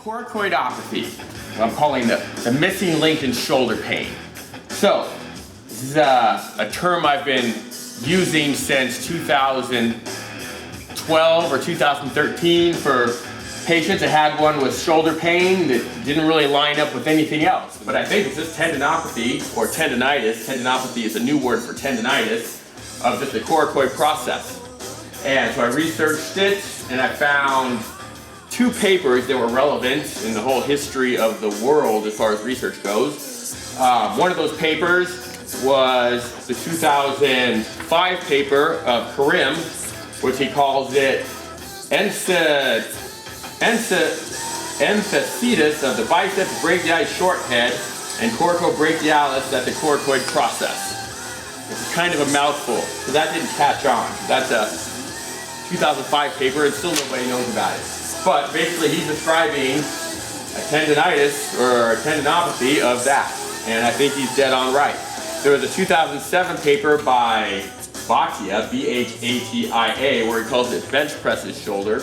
Coracoidopathy, what I'm calling the missing link in shoulder pain. So, this is a term I've been using since 2012 or 2013 for patients that had one with shoulder pain that didn't really line up with anything else. But I think it's just tendinopathy or tendinitis. Tendinopathy is a new word for tendinitis of just the coracoid process. And so I researched it and I found two papers that were relevant in the whole history of the world as far as research goes. One of those papers was the 2005 paper of Karim, which he calls it Enthesitis of the biceps brachialis short head and coracobrachialis at the coracoid process. It's kind of a mouthful, so that didn't catch on. That's a 2005 paper and still nobody knows about it. But basically he's describing a tendinitis or a tendinopathy of that. And I think he's dead on right. There was a 2007 paper by Bhatia, B-H-A-T-I-A, where he calls it bench presses shoulder.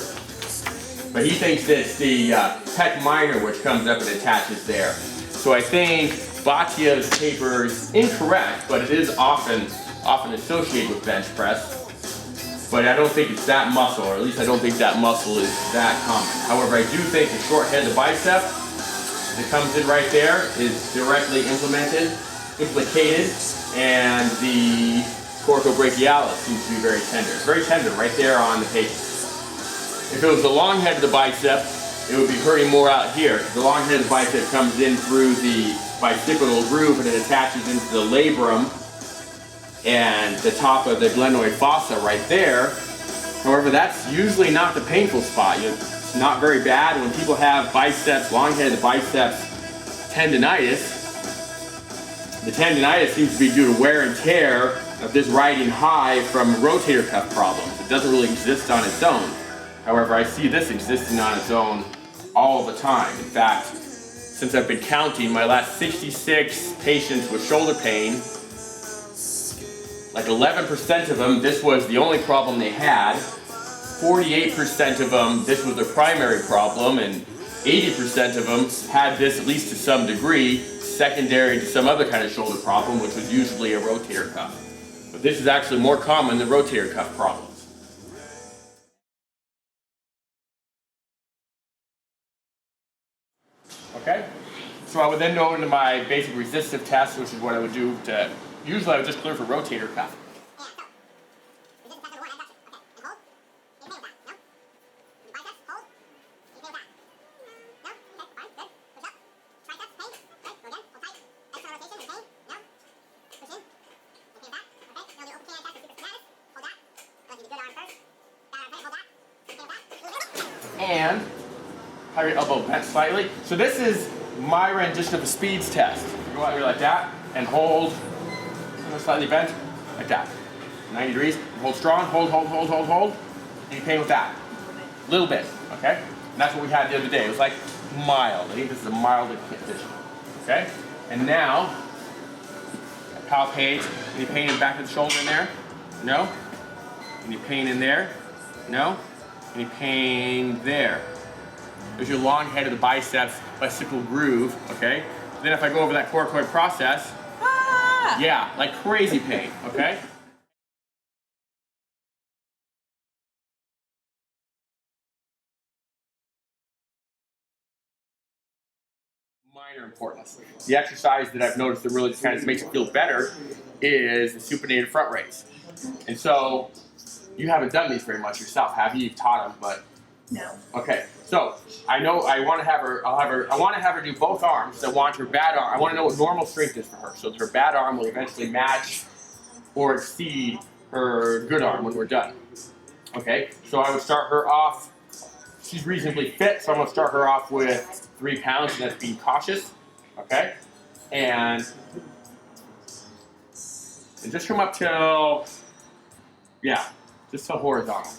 But he thinks that it's the pec minor which comes up and attaches there. So I think Bhatia's paper is incorrect, but it is often associated with bench press. But I don't think it's that muscle, or at least I don't think that muscle is that common. However, I do think the short head of the bicep that comes in right there is directly implicated, and the coracobrachialis seems to be very tender. It's very tender right there on the patient. If it was the long head of the bicep, it would be hurting more out here. The long head of the bicep comes in through the bicipital groove and it attaches into the labrum and the top of the glenoid fossa right there. However, that's usually not the painful spot. It's not very bad when people have biceps, long head of the biceps tendinitis. The tendinitis seems to be due to wear and tear of this riding high from rotator cuff problems. It doesn't really exist on its own. However, I see this existing on its own all the time. In fact, since I've been counting my last 66 patients with shoulder pain, like 11% of them, this was the only problem they had. 48% of them, this was their primary problem, and 80% of them had this at least to some degree, secondary to some other kind of shoulder problem, which was usually a rotator cuff. But this is actually more common than rotator cuff problems. Okay? So I would then go into my basic resistive test, which is what I would do to, usually I would just clear for rotator cuff. And have your elbow bent slightly. So this is my rendition of a speeds test. You go out here like that and hold slightly bent like that. 90 degrees. Hold strong. Hold. Any pain with that? A little bit. Okay? And that's what we had the other day. It was like mild. I think this is a mild condition. Okay? And now, palpate. Any pain in the back of the shoulder in there? No? Any pain in there? No? Any pain there? There's your long head of the biceps, bicipital groove, okay? Then if I go over that coracoid process, yeah, like crazy pain, okay? Minor importance. The exercise that I've noticed that really just kind of makes it feel better is the supinated front raise. And so, you haven't done these very much yourself, have you? You've taught them, but no. Okay, so I know I want to have her. I want to have her do both arms. I want her bad arm. I want to know what normal strength is for her, so that her bad arm will eventually match or exceed her good arm when we're done. Okay, so I would start her off. She's reasonably fit, so I'm going to start her off with 3 pounds, and that's being cautious. Okay, and just come up till just till horizontal.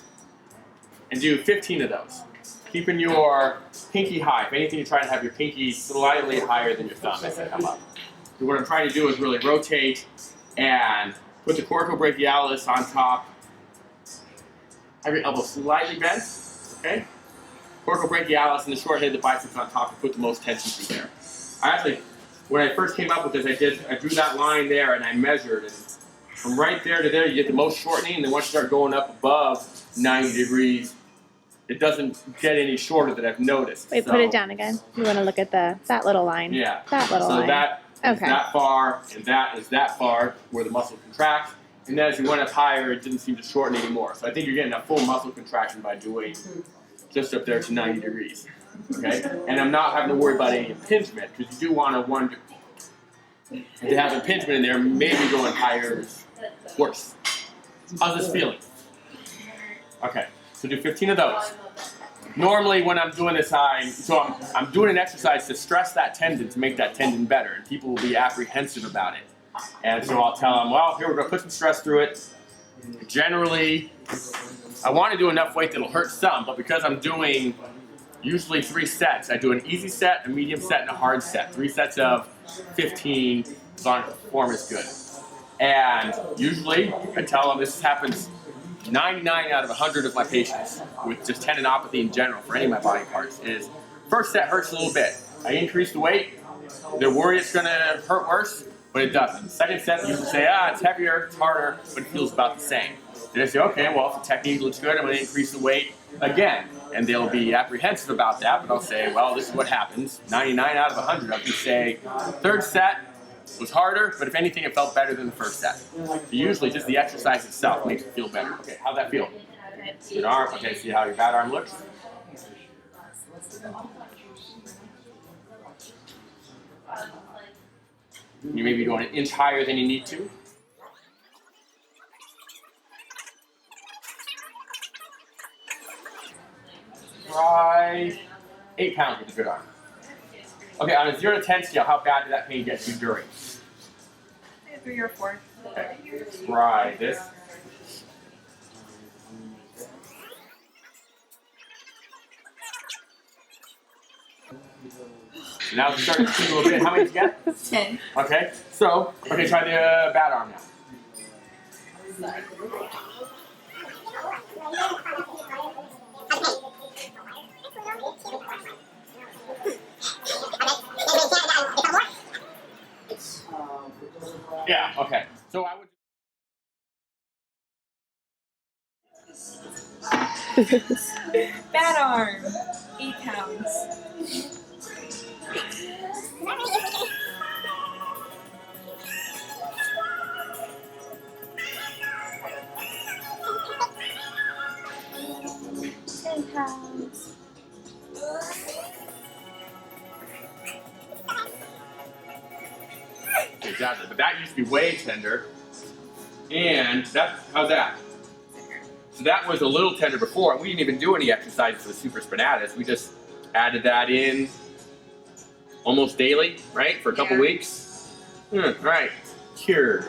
And do 15 of those. Keeping your pinky high. If anything, you try to have your pinky slightly higher than your thumb as they come up. So what I'm trying to do is really rotate and put the coracobrachialis on top. Have your elbow slightly bent, okay? coracobrachialis and the short head, the biceps on top to put the most tension through there. I actually, when I first came up with this, I drew that line there and I measured, and from right there to there, you get the most shortening, and then once you start going up above 90 degrees, it doesn't get any shorter that I've noticed. Wait, put it down again. You want to look at that little line. Yeah. That little line. So that is that far, and that is that far where the muscle contracts. And then as you went up higher, it didn't seem to shorten anymore. So I think you're getting a full muscle contraction by doing just up there to 90 degrees. Okay? And I'm not having to worry about any impingement, because you do want to wonder if they have impingement in there, maybe going higher is worse. How's this feeling? Okay, so do 15 of those. Normally when I'm doing this, I'm doing an exercise to stress that tendon, to make that tendon better, and people will be apprehensive about it. And so I'll tell them, well, here we're going to put some stress through it. Generally, I want to do enough weight that'll hurt some, but because I'm doing usually 3 sets, I do an easy set, a medium set, and a hard set. 3 sets of 15, as long as the form is good. And usually, I tell them this happens 99 out of 100 of my patients with just tendinopathy in general for any of my body parts is first set hurts a little bit. I increase the weight, they're worried it's going to hurt worse, but it doesn't. Second set, they usually say, it's heavier, it's harder, but it feels about the same. Then I say, okay, well, if the technique looks good, I'm going to increase the weight again. And they'll be apprehensive about that, but I'll say, well, this is what happens. 99 out of 100, I can say, third set was harder, but if anything, it felt better than the first set. Usually, just the exercise itself makes it feel better. Okay, how'd that feel? Good arm. Okay, see how your bad arm looks? You may be going an inch higher than you need to. Try 8 pounds with a good arm. Okay, on a 0 to 10 scale, how bad did that pain get you during? 3 or 4. Okay, try this. So now it's starting to see a little bit. How many did you get? 10. Okay, so, okay, try the bad arm now. Yeah, okay. So I would. Bad arm. 8 pounds. Exactly, but that used to be way tender, and how's that? So that was a little tender before, and we didn't even do any exercises for the supraspinatus. We just added that in almost daily, right, for a couple weeks. Right, cured.